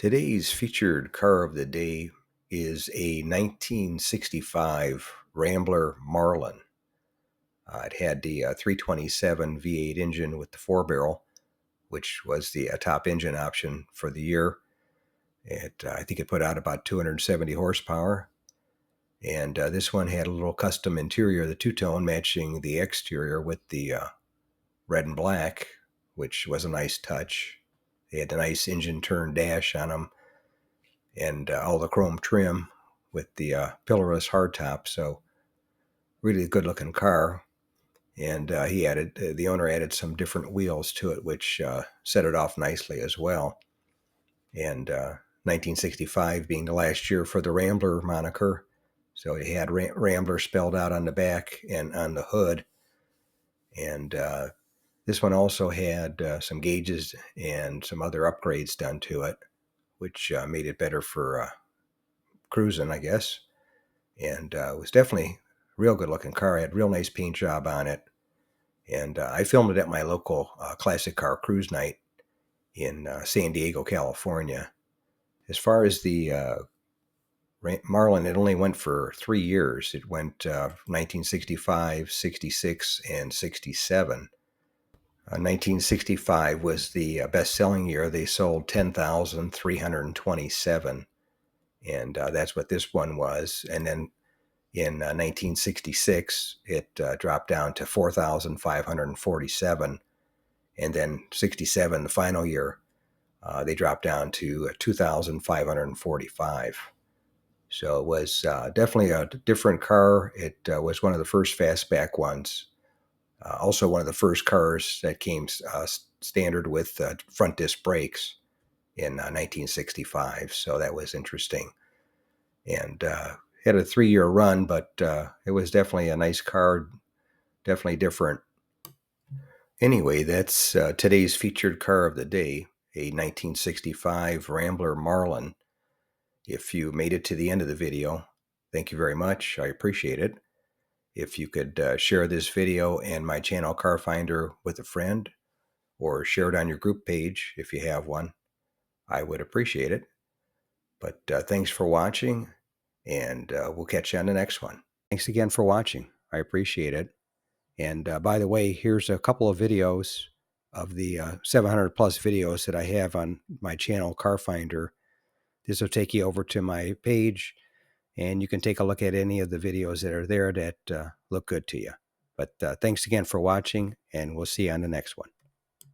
Today's featured car of the day is a 1965 Rambler Marlin. It had the 327 V8 engine with the 4-barrel, which was the top engine option for the year. I think it put out about 270 horsepower. And this one had a little custom interior, the two-tone, matching the exterior with the red and black, which was a nice touch. They had a nice engine turn dash on them, and all the chrome trim with the pillarless hardtop. So really a good looking car. And the owner added some different wheels to it, which set it off nicely as well. And 1965 being the last year for the Rambler moniker. So it had Rambler spelled out on the back and on the hood. And this one also had some gauges and some other upgrades done to it, which made it better for cruising, I guess. And it was definitely a real good looking car. It had a real nice paint job on it. And I filmed it at my local classic car cruise night in San Diego, California. As far as the Marlin, it only went for 3 years. It went 1965, 66, and 67. 1965 was the best-selling year. They sold 10,327, and that's what this one was. And then in 1966, it dropped down to 4,547, and then 67, the final year, they dropped down to 2,545. So it was definitely a different car. It was one of the first fastback ones. Also one of the first cars that came standard with front disc brakes in 1965. So that was interesting. And had a 3-year run, but it was definitely a nice car, definitely different. Anyway, that's today's featured car of the day, a 1965 Rambler Marlin. If you made it to the end of the video, thank you very much. I appreciate it. If you could share this video and my channel Car Finder with a friend, or share it on your group page if you have one, I would appreciate it. But thanks for watching, and we'll catch you on the next one. Thanks again for watching. I appreciate it. And by the way, here's a couple of videos of the 700 plus videos that I have on my channel Car Finder. This will take you over to my page, and you can take a look at any of the videos that are there that look good to you. But thanks again for watching, and we'll see you on the next one.